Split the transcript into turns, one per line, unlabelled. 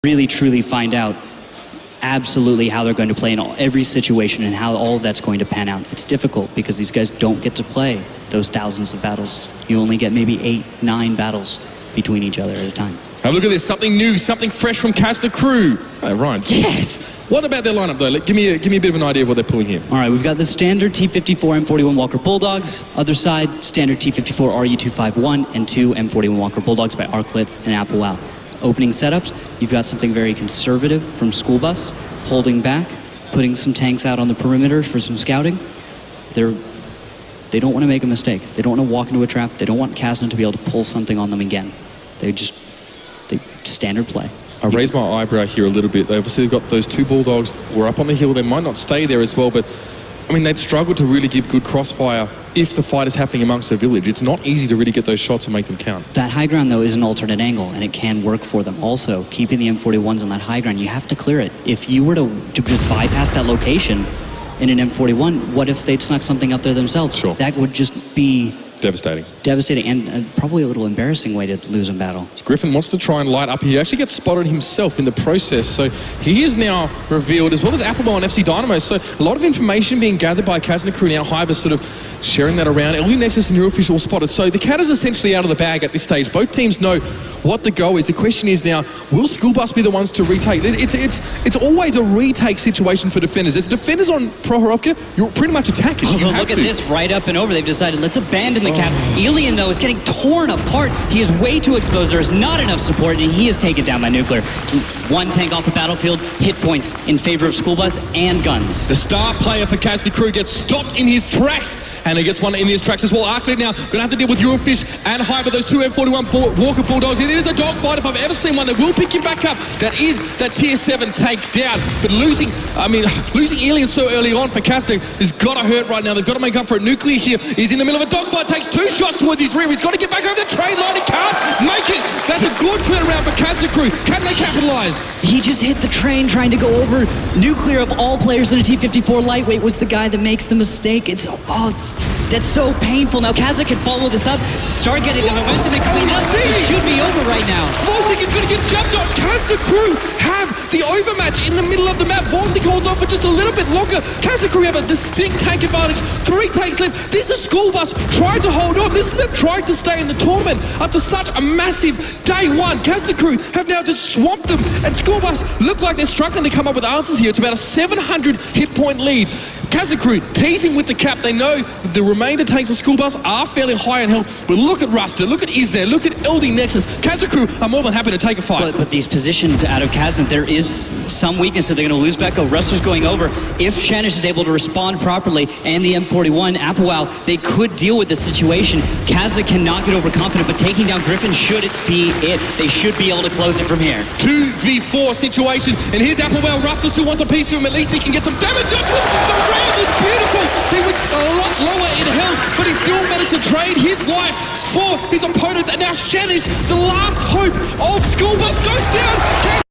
really truly find out absolutely how they're going to play in every situation and how all of that's going to pan out. It's difficult because these guys don't get to play those thousands of battles. You only get maybe 8, 9 battles between each other at a time.
Now look at this, something new, something fresh from Kazna crew. Oh, Ryan, yes! What about their lineup though? Give me a bit of an idea of what they're pulling here.
All right, we've got the standard T54 M41 Walker Bulldogs. Other side, standard T54 RU251 and 2 M41 Walker Bulldogs by Arclit and Apple Wow. Opening setups, you've got something very conservative from Schoolbus, holding back, putting some tanks out on the perimeter for some scouting. They don't want to make a mistake. They don't want to walk into a trap. They don't want Kazna to be able to pull something on them again. They standard play.
I raised my eyebrow here a little bit. They obviously got those 2 Bulldogs. We're up on the hill. They might not stay there as well, but I mean, they'd struggle to really give good crossfire if the fight is happening amongst a village. It's not easy to really get those shots and make them count.
That high ground, though, is an alternate angle, and it can work for them. Also, keeping the M41s on that high ground, you have to clear it. If you were to just bypass that location in an M41, what if they'd snuck something up there themselves?
Sure.
That would just be
devastating.
Devastating, and probably a little embarrassing way to lose in battle.
Griffin wants to try and light up. He actually gets spotted himself in the process, so he is now revealed, as well as Applebell and FC Dynamo. So a lot of information being gathered by Kazna crew now. Hive is sort of sharing that around. LU Nexus and Eurofish all spotted. So the cat is essentially out of the bag at this stage. Both teams know what the goal is. The question is now, will Schoolbus be the ones to retake? It's always a retake situation for defenders. As defenders on Prokhorovka, you're pretty much attackers.
Look at this, right up and over. They've decided, let's abandon the cap. Alien, though, is getting torn apart. He is way too exposed. There is not enough support, and he is taken down by Nuclear. 1 tank off the battlefield, hit points in favor of Schoolbus and guns.
The star player for Kazna crew gets stopped in his tracks, and he gets one in his tracks as well. Arclit now going to have to deal with Eurofish and Hyper, those 2 M41 Walker Bulldogs. It is a dogfight if I've ever seen one. They will pick him back up. That is that tier 7 tank down. But losing Alien so early on for Kazna has got to hurt right now. They've got to make up for it. Nuclear here is in the middle of a dogfight, takes 2 shots towards his rear. He's got to get back over the train line. He can't make it. That's a good turnaround for Kazna crew. Can they capitalize?
He just hit the train trying to go over. Nuclear, of all players in a T54 lightweight, was the guy that makes the mistake. That's so painful. Now Kazna can follow this up, start getting the momentum and clean up. It should be over right now.
Vorsic is going to get jumped on. Kazna crew have the overmatch in the middle of the map. Vorsic holds on for just a little bit longer. Kazna crew have a distinct tank advantage. 3 tanks left. This is Schoolbus trying to hold on. This is them trying to stay in the tournament after such a massive day 1. Kazna crew have now just swamped them, and Schoolbus look like they're struggling to come up with answers here. It's about a 700 hit point lead. Kazna crew teasing with the cap. They know that the remainder tanks of Schoolbus are fairly high in health, but look at Ruster, look at Isner, look at LD Nexus. Kazna crew are more than happy to take a fight.
But these positions out of Kazna, there is some weakness that they're going to lose back. Ruster's going over. If Shanish is able to respond properly and the M41 Applewell, they could deal with this situation. Kazna cannot get overconfident, but taking down Griffin should be it. They should be able to close it from here.
2v4 situation, and here's Applewell. Ruster still wants a piece of him. At least he can get some damage up to him. The round was beautiful. He was a lot lower in health, but he still managed to trade his life for his opponents. And now Shanish, the last hope of Schoolbus, goes down.